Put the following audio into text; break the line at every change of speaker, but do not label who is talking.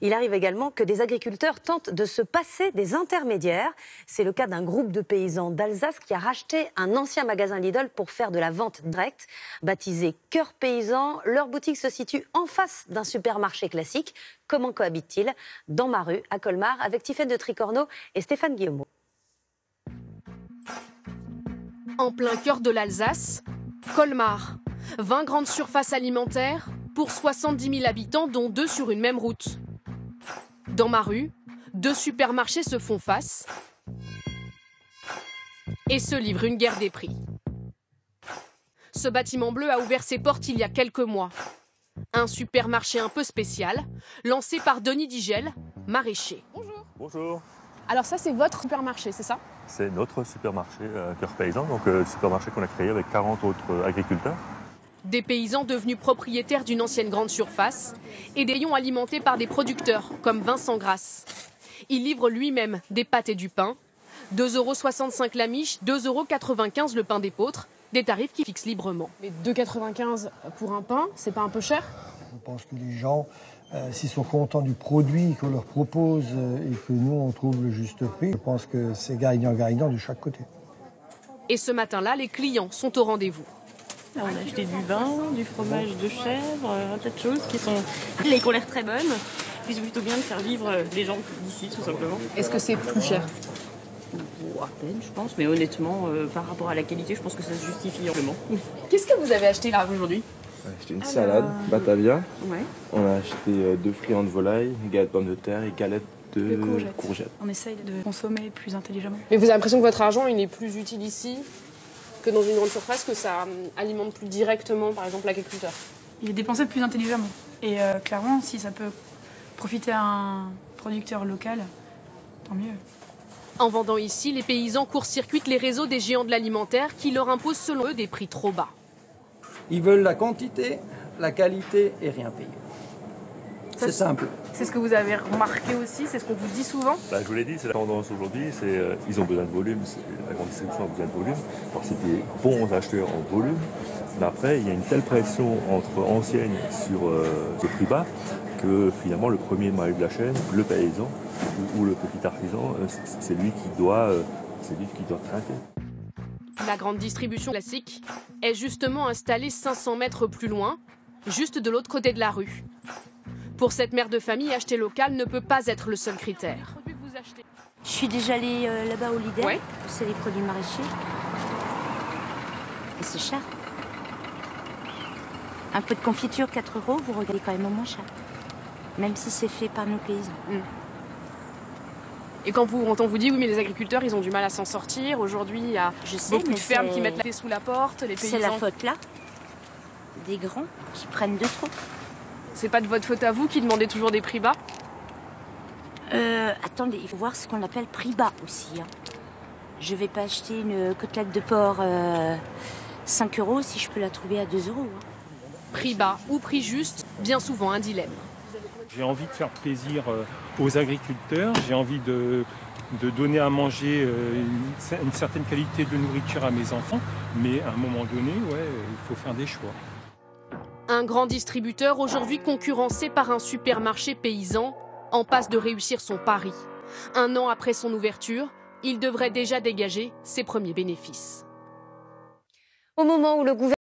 Il arrive également que des agriculteurs tentent de se passer des intermédiaires. C'est le cas d'un groupe de paysans d'Alsace qui a racheté un ancien magasin Lidl pour faire de la vente directe. Baptisé Cœur Paysan, leur boutique se situe en face d'un supermarché classique. Comment cohabitent-ils? Dans ma rue, à Colmar, avec Tiffaine de Tricorneau et Stéphane Guillaumeau.
En plein cœur de l'Alsace, Colmar. 20 grandes surfaces alimentaires pour 70 000 habitants, dont 2 sur une même route. Dans ma rue, 2 supermarchés se font face et se livrent une guerre des prix. Ce bâtiment bleu a ouvert ses portes il y a quelques mois. Un supermarché un peu spécial, lancé par Denis Digel, maraîcher.
Bonjour. Bonjour.
Alors ça, c'est votre supermarché, c'est ça?
C'est notre supermarché Cœur Paysan, donc supermarché qu'on a créé avec 40 autres agriculteurs.
Des paysans devenus propriétaires d'une ancienne grande surface et des rayons alimentés par des producteurs comme Vincent Grasse. Il livre lui-même des pâtes et du pain. 2,65 € la miche, 2,95 € le pain d'épeautre, des tarifs qui fixent librement. Mais 2,95 € pour un pain, c'est pas un peu cher?
Je pense que les gens, s'ils sont contents du produit qu'on leur propose et que nous, on trouve le juste prix, je pense que c'est gagnant-gagnant de chaque côté.
Et ce matin-là, les clients sont au rendez-vous.
On a acheté du vin, du fromage de chèvre, un tas de choses qui ont l'air très bonnes. Puis c'est plutôt bien de faire vivre les gens d'ici, tout simplement.
Est-ce que c'est plus cher?
À peine, je pense, mais honnêtement, par rapport à la qualité, je pense que ça se justifie amplement.
Qu'est-ce que vous avez acheté là aujourd'hui?
On a acheté une salade, batavia.
Ouais.
On a acheté 2 friands de volaille, une galette de pommes de terre et galette de courgettes.
On essaye de consommer plus intelligemment.
Mais vous avez l'impression que votre argent, il est plus utile ici que dans une grande surface, que ça alimente plus directement, par exemple, l'agriculteur?
Il est dépensé plus intelligemment. Et clairement, si ça peut profiter à un producteur local, tant mieux.
En vendant ici, les paysans court-circuitent les réseaux des géants de l'alimentaire qui leur imposent selon eux des prix trop bas.
Ils veulent la quantité, la qualité et rien payer. C'est simple.
C'est ce que vous avez remarqué aussi, c'est ce qu'on vous dit souvent?
Je vous l'ai dit, c'est la tendance aujourd'hui, ils ont besoin de volume, la grande distribution a besoin de volume. Alors c'est des bons acheteurs en volume, mais après il y a une telle pression entre enseignes sur ce prix bas que finalement le premier maillon de la chaîne, le paysan ou le petit artisan, c'est lui qui doit trinquer.
La grande distribution classique est justement installée 500 mètres plus loin, juste de l'autre côté de la rue. Pour cette mère de famille, acheter local ne peut pas être le seul critère.
Je suis déjà allée là-bas au Lidl,
ouais.
C'est les produits maraîchers. Et c'est cher. Un peu de confiture, 4 €, vous regardez quand même au moins cher. Même si c'est fait par nos paysans.
Et quand on vous dit, oui, mais les agriculteurs, ils ont du mal à s'en sortir. Aujourd'hui, il y a beaucoup de fermes qui mettent la clé sous la porte. Les paysans...
C'est la faute là, des grands qui prennent de trop.
C'est pas de votre faute à vous qui demandez toujours des prix bas?
Attendez, il faut voir ce qu'on appelle prix bas aussi. Hein. Je vais pas acheter une côtelette de porc 5 € si je peux la trouver à 2 €. Hein.
Prix bas ou prix juste, bien souvent un dilemme.
J'ai envie de faire plaisir aux agriculteurs, j'ai envie de donner à manger une certaine qualité de nourriture à mes enfants, mais à un moment donné, il faut faire des choix.
Un grand distributeur aujourd'hui concurrencé par un supermarché paysan en passe de réussir son pari. 1 an après son ouverture, il devrait déjà dégager ses premiers bénéfices.
Au moment où le gouvernement